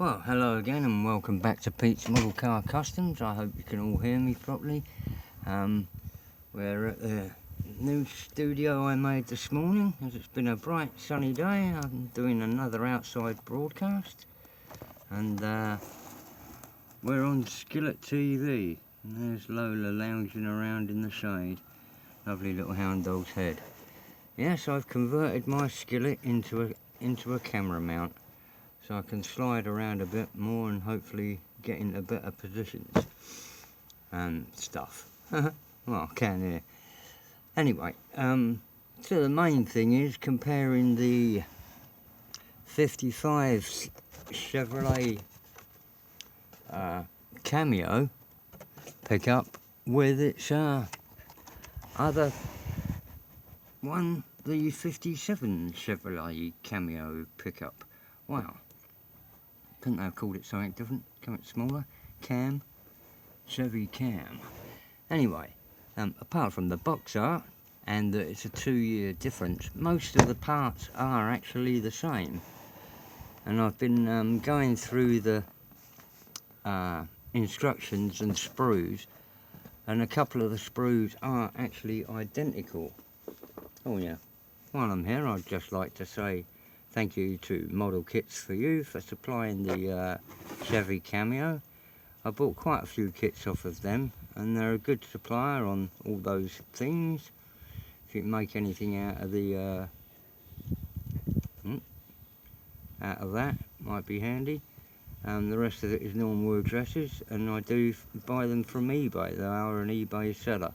Well, hello again and welcome back to Pete's Model Car Customs. I hope you can all hear me properly. We're at the new studio I made this morning, as it's been a bright sunny day. I'm doing another outside broadcast, and we're on Skillet TV. And there's Lola lounging around in the shade. Lovely little hound dog's head. Yes, I've converted my Skillet into a camera mount, so I can slide around a bit more and hopefully get into better positions and stuff. Well, I can here. Anyway, so the main thing is comparing the 55 Chevrolet Cameo pickup with its other one, the 57 Chevrolet Cameo pickup. Wow. Couldn't they have called it something different? Something smaller? Chevy Cam. Anyway, apart from the box art and that it's a 2-year difference, most of the parts are actually the same. And I've been going through the instructions and sprues, and a couple of the sprues are actually identical. Oh yeah, while I'm here, I'd just like to say thank you to Model Kits for You for supplying the Chevy Cameo. I bought quite a few kits off of them, and they're a good supplier on all those things. If you can make anything out of the that, might be handy. The rest of it is normal addresses, and I do buy them from eBay. They are an eBay seller,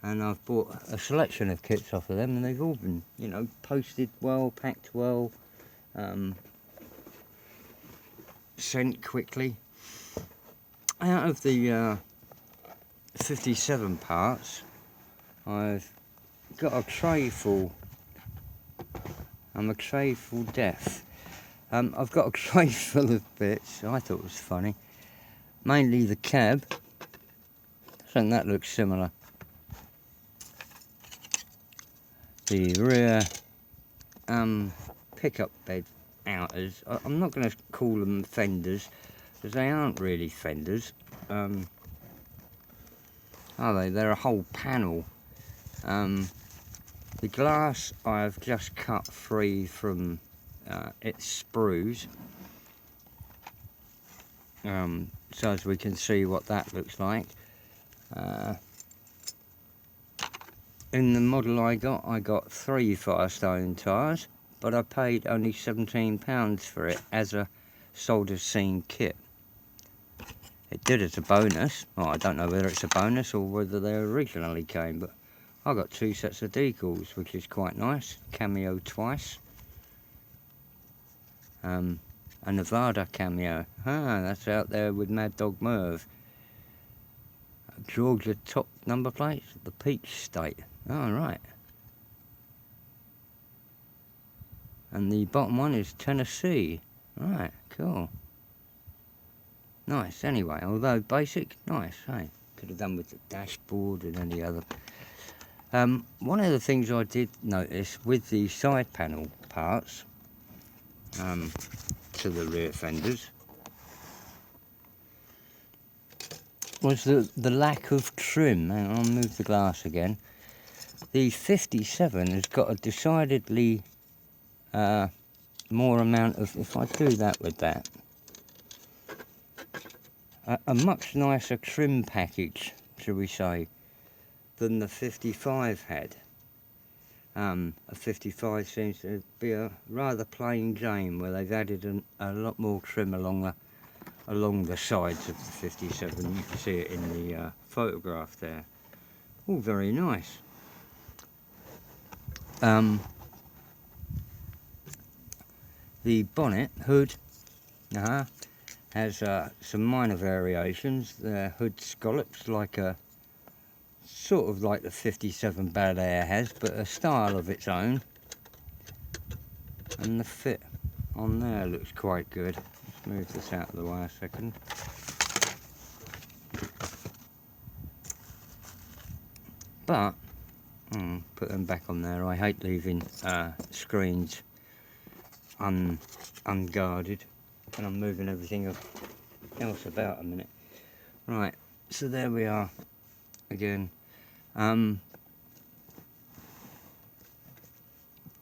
and I've bought a selection of kits off of them, and they've all been, you know, posted well, packed well, sent quickly. Out of the 57 parts, I've got a tray full. I'm a tray full deaf. I've got a tray full of bits. I thought it was funny. Mainly the cab. I think that looks similar. The rear pickup bed outers. I'm not going to call them fenders, because they aren't really fenders. Are they? They're a whole panel. The glass I've just cut free from its sprues, so as we can see what that looks like. In the model I got 3 Firestone tyres, but I paid only £17 for it as a solder scene kit. It did as a bonus. Well, I don't know whether it's a bonus or whether they originally came, but I got 2 sets of decals, which is quite nice. Cameo twice. A Nevada Cameo. That's out there with Mad Dog Merv. Georgia top number plates, the Peach State. Oh, right. And the bottom one is Tennessee. Right, cool. Nice, anyway, although basic, nice, hey. Could have done with the dashboard and any other. One of the things I did notice with the side panel parts, to the rear fenders, was the lack of trim. Hang on, I'll move the glass again. The 57 has got a decidedly more amount of, if I do that with that, a much nicer trim package, shall we say, than the 55 had. A 55 seems to be a rather plain Jane, where they've added a lot more trim along the sides of the 57. You can see it in the photograph there. All very nice. The bonnet hood has some minor variations. The hood scallops like a sort of like the 57 Bel Air has, but a style of its own. And the fit on there looks quite good. Let's move this out of the way a second. But put them back on there. I hate leaving screens unguarded. and I'm moving everything else about a minute. Right, so there we are again.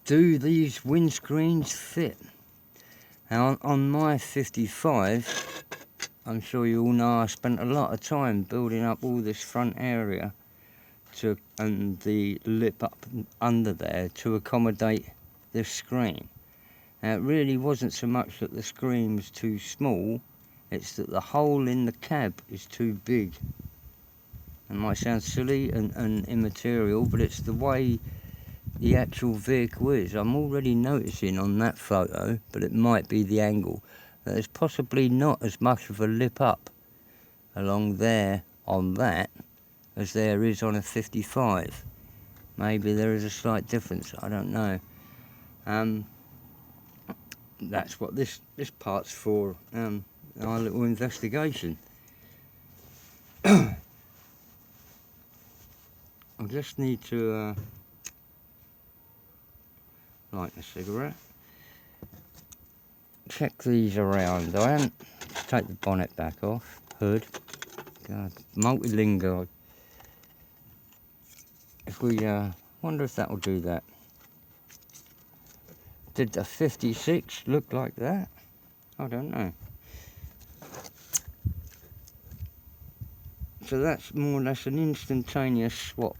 Do these windscreens fit? Now on my 55, I'm sure you all know I spent a lot of time building up all this front area and the lip up under there to accommodate this screen. Now it really wasn't so much that the screen was too small, it's that the hole in the cab is too big. It might sound silly and immaterial, but it's the way the actual vehicle is. I'm already noticing on that photo, but it might be the angle, that there's possibly not as much of a lip up along there on that as there is on a 55. Maybe there is a slight difference, I don't know. That's what this part's for, our little investigation. I just need to light a cigarette. Check these around. I haven't. Let's take the bonnet back off. Hood. God, multilingual. If we wonder if that will do that. Did the 56 look like that? I don't know. So that's more or less an instantaneous swap.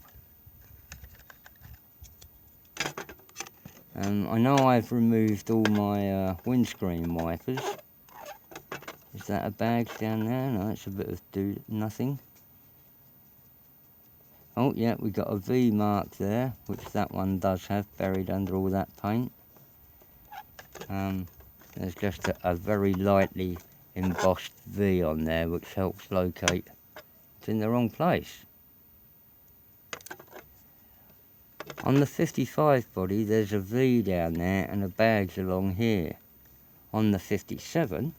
I know I've removed all my windscreen wipers. Is that a bag down there? No, it's a bit of nothing. Oh yeah, we got a V mark there, which that one does have buried under all that paint. There's just a very lightly embossed V on there, which helps locate it's in the wrong place. On the 55 body, there's a V down there and a bag's along here. On the 57,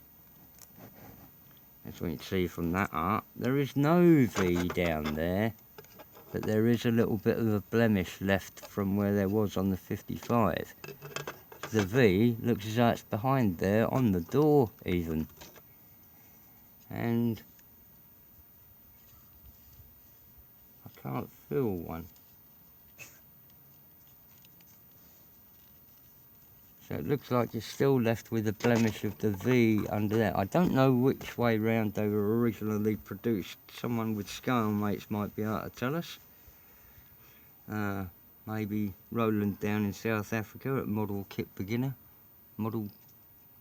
as we can see from that art, there is no V down there, but there is a little bit of a blemish left from where there was on the 55. The V looks as though it's behind there on the door even. And I can't feel one. So it looks like you're still left with a blemish of the V under there. I don't know which way round they were originally produced. Someone with scale mates might be able to tell us. Maybe Roland down in South Africa at Model Kit Beginner.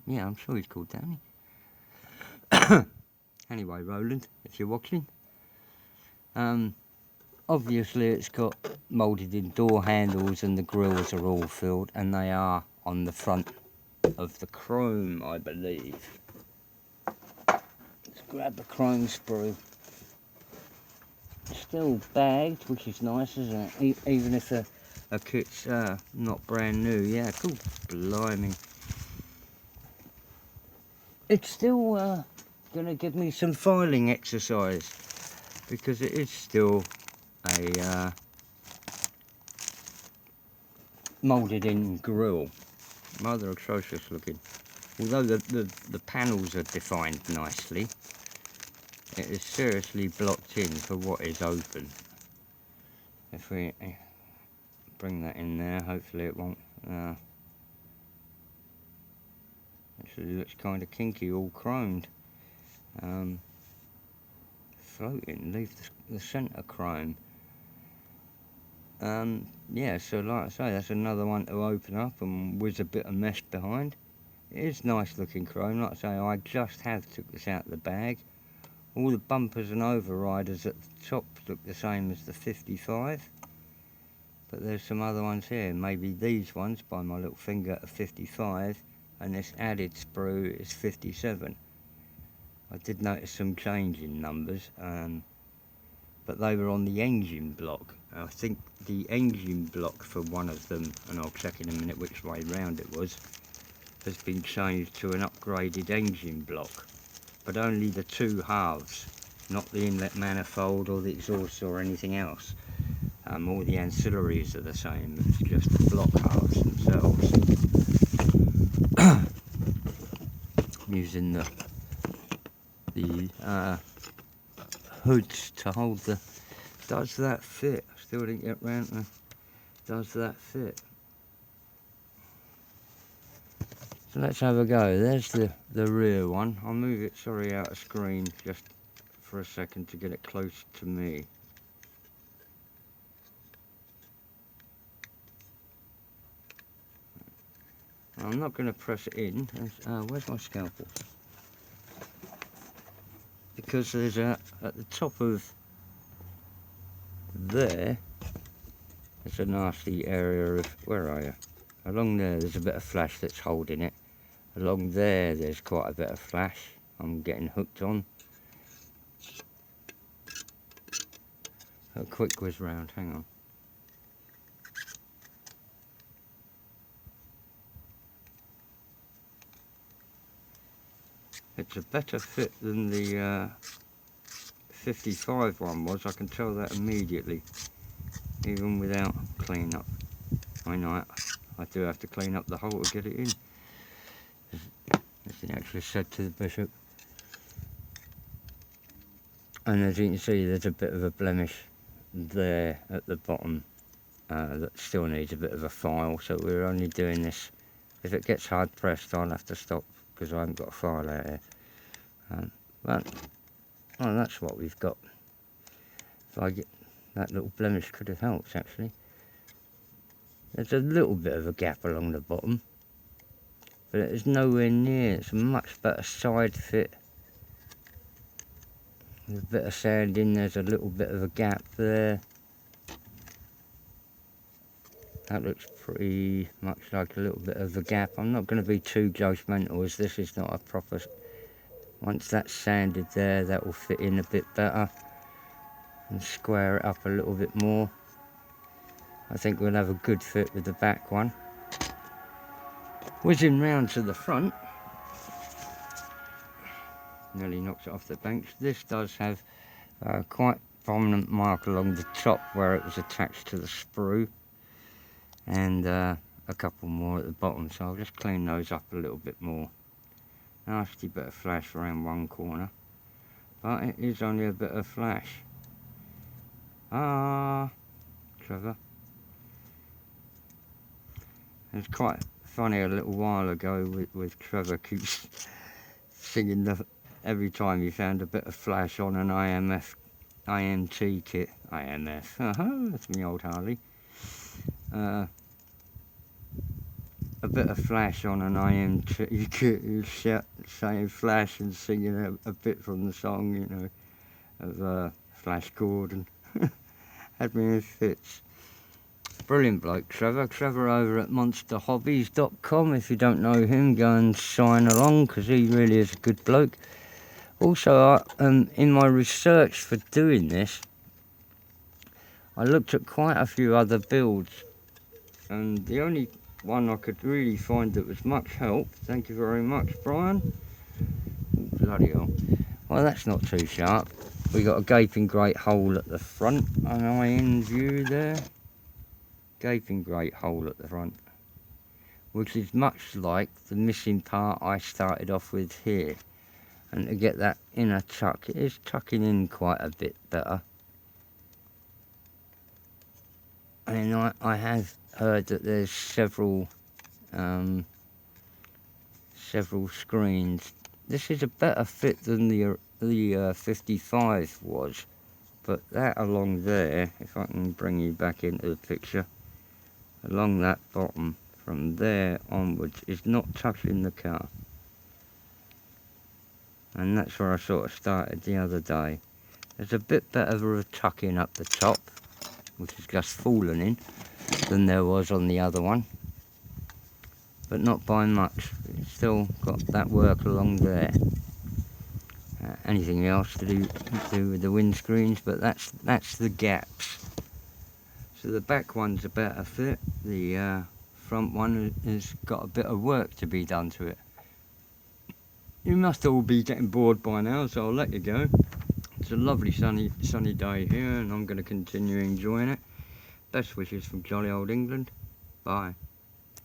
Yeah, I'm sure he's called Danny. Anyway, Roland, if you're watching. Obviously it's got moulded in door handles and the grills are all filled, and they are on the front of the chrome, I believe. Let's grab the chrome sprue. Still bagged, which is nice, isn't it? Even if a kit's not brand new. Yeah, cool. Blimey. It's still going to give me some filing exercise, because it is still a moulded in grille. Rather atrocious looking. Although the panels are defined nicely, it is seriously blocked in for what is open. If we bring that in there, hopefully it won't. Actually looks kind of kinky, all chromed. Floating, leave the centre chrome. Yeah, so like I say, that's another one to open up and whiz a bit of mesh behind. It is nice looking chrome. Like I say, I just have took this out of the bag. All the bumpers and overriders at the top look the same as the 55, but there's some other ones here. Maybe these ones by my little finger are 55, and this added sprue is 57. I did notice some change in numbers, but they were on the engine block. I think the engine block for one of them, and I'll check in a minute which way round it was, has been changed to an upgraded engine block, but only the two halves, not the inlet manifold or the exhaust or anything else. All the ancillaries are the same, it's just the block halves themselves. I'm using using the hoods to hold the. Does that fit? Still didn't get round to. Does that fit? So let's have a go. There's the rear one. I'll move it, sorry, out of screen just for a second to get it close to me. I'm not going to press it in. Where's my scalpel? Because there's at the top of there's a nasty area of, where are you? Along there's a bit of flash that's holding it. Along there's quite a bit of flash I'm getting hooked on. A quick whiz round, hang on. It's a better fit than the 55 one was, I can tell that immediately, even without clean up. I know I do have to clean up the hole to get it in. As he actually said to the bishop. And as you can see, there's a bit of a blemish there at the bottom that still needs a bit of a file, so we're only doing this. If it gets hard pressed, I'll have to stop because I haven't got a file out here. But oh, that's what we've got. If I get that little blemish, could have helped actually. There's a little bit of a gap along the bottom, but it is nowhere near. It's a much better side fit. There's a bit of sand in, there's a little bit of a gap there. That looks pretty much like a little bit of a gap. I'm not going to be too judgmental as this is not a proper. Once that's sanded there, that will fit in a bit better and square it up a little bit more. I think we'll have a good fit with the back one. Whizzing round to the front. Nearly knocked it off the bench. This does have quite prominent mark along the top where it was attached to the sprue, and a couple more at the bottom, so I'll just clean those up a little bit more. Nasty bit of flash around one corner, but it is only a bit of flash. Trevor. It's quite funny, a little while ago with Trevor keeps singing every time he found a bit of flash on an AMT kit. AMF, that's me old Harley. A bit of flash on an AMT kit, he'd saying flash and singing a bit from the song, you know, of Flash Gordon. Had me in fits. Brilliant bloke, Trevor. Trevor over at monsterhobbies.com. If you don't know him, go and sign along because he really is a good bloke. Also, in my research for doing this, I looked at quite a few other builds, and the only one I could really find that was much help. Thank you very much, Brian. Oh, bloody hell. Well, that's not too sharp. We got a gaping great hole at the front, an eye-in view there. Gaping great hole at the front, which is much like the missing part I started off with here. And to get that inner tuck, it is tucking in quite a bit better. And I have heard that there's several screens. This is a better fit than the 55 was, but that along there, if I can bring you back into the picture, along that bottom from there onwards is not touching the car, and that's where I sort of started the other day. There's a bit better of a tuck in up the top, which is just fallen in, than there was on the other one, but not by much. It's still got that work along there. Anything else to do with the windscreens, but that's the gaps. So the back one's a better fit. The front one has got a bit of work to be done to it. You must all be getting bored by now, so I'll let you go. It's a lovely sunny day here, and I'm going to continue enjoying it. Best wishes from jolly old England. Bye.